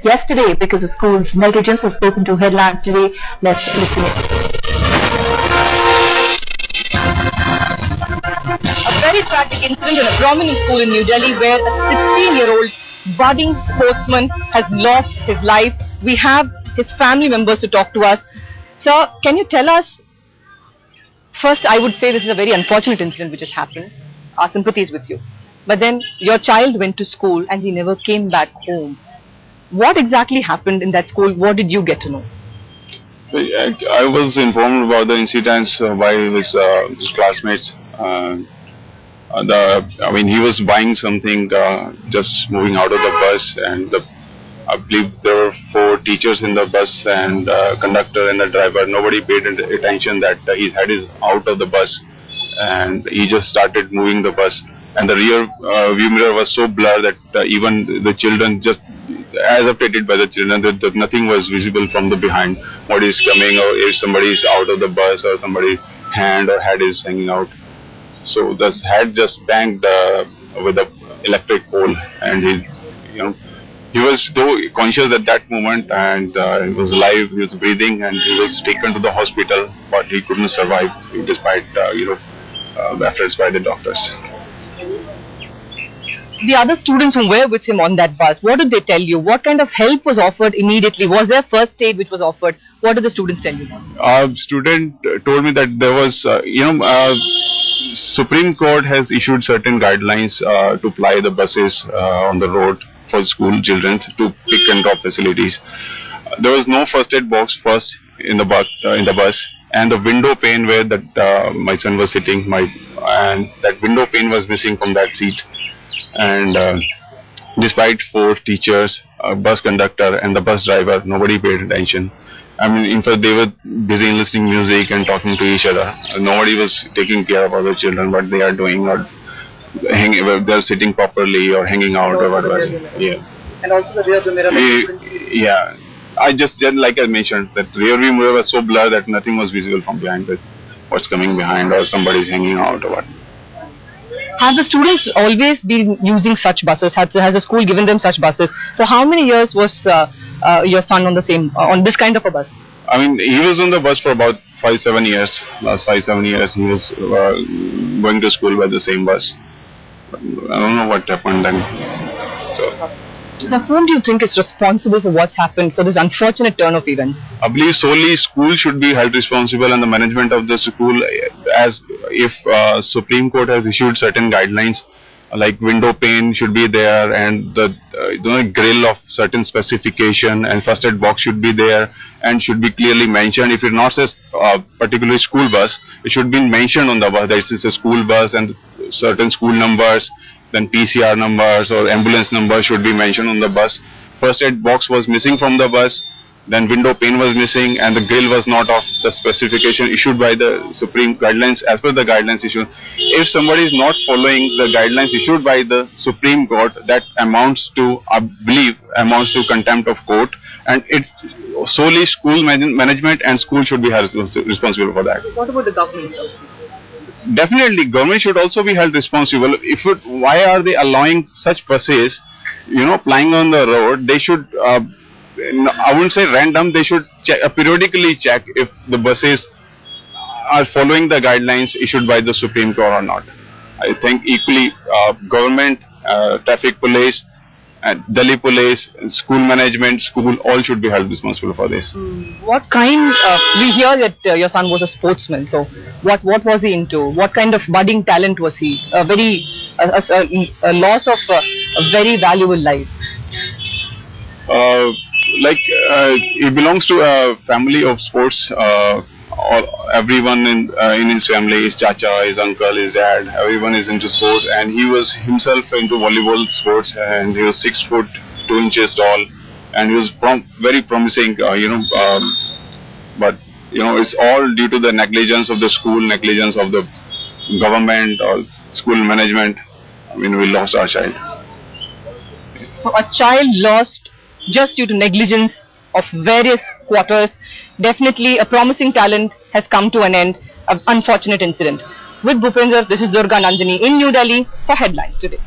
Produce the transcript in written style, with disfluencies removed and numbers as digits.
yesterday because of school's negligence has spoken to Headlines today. Let's listen in. A very tragic incident in a prominent school in New Delhi where a 16-year-old budding sportsman has lost his life. We have his family members to talk to us. Sir, can you tell us, first I would say this is a very unfortunate incident which has happened. Our sympathies with you. But then your child went to school and he never came back home. What exactly happened in that school? What did you get to know? I was informed about the incidents by his classmates. He was buying something, just moving out of the bus, and I believe there were 4 teachers in the bus and conductor and the driver. Nobody paid attention that his head is out of the bus, and he just started moving the bus. And the rear view mirror was so blurred that even the children, just as updated by the children, that nothing was visible from the behind. What is coming, or if somebody is out of the bus, or somebody's hand or head is hanging out. So the head just banged with the electric pole, and he was though conscious at that moment, and he was alive, he was breathing, and he was taken to the hospital, but he couldn't survive despite efforts by the doctors. The other students who were with him on that bus, what did they tell you? What kind of help was offered immediately? Was there first aid which was offered? What did the students tell you, sir? Student told me that there was, Supreme Court has issued certain guidelines to ply the buses on the road for school children to pick and drop facilities. There was no first aid box first in the bus, and the window pane where that my son was sitting, and that window pane was missing from that seat. And despite 4 teachers, a bus conductor and the bus driver, nobody paid attention. In fact, they were busy listening music and talking to each other. Nobody was taking care of other children, what they are doing, or they're sitting properly or hanging out or whatever. Yeah. And also the rear view mirror. Yeah. Like I mentioned, that rear view mirror was so blurred that nothing was visible from behind, that what's coming behind or somebody's hanging out or what. Have the students always been using such buses? Has the school given them such buses? For how many years was your son on this kind of a bus? He was on the bus for about 5-7 years. Last 5-7 years he was going to school by the same bus. But I don't know what happened then. So whom do you think is responsible for what's happened, for this unfortunate turn of events? I believe solely school should be held responsible, and the management of the school, as if Supreme Court has issued certain guidelines, like window pane should be there, and the grill of certain specification, and first aid box should be there and should be clearly mentioned. If it's not a particular school bus, it should be mentioned on the bus that this is a school bus, and certain school numbers, then PCR numbers or ambulance numbers should be mentioned on the bus. First aid box was missing from the bus, then window pane was missing, and the grill was not of the specification issued by the Supreme guidelines. As per the guidelines issued, if somebody is not following the guidelines issued by the Supreme Court, that amounts to, I believe, contempt of court, and it solely school management and school should be responsible for that. What about the government? Definitely, government should also be held responsible. Why are they allowing such buses, plying on the road? They should, I wouldn't say random, they should periodically check if the buses are following the guidelines issued by the Supreme Court or not. I think equally, government, traffic police, Delhi police, school management, school, all should be held responsible for this. What kind, we hear that your son was a sportsman, so what was he into? What kind of budding talent was he? A loss of a very valuable life. He belongs to a family of sports. Everyone in his family, his chacha, his uncle, his dad, everyone is into sport, and he was himself into volleyball sports, and he was 6 foot 2 inches tall, and he was very promising, but it's all due to the negligence of the school, negligence of the government or school management. We lost our child. So a child lost just due to negligence of various quarters. Definitely a promising talent has come to an end. An unfortunate incident. With Bhupendra, this is Durga Nandini in New Delhi for Headlines Today.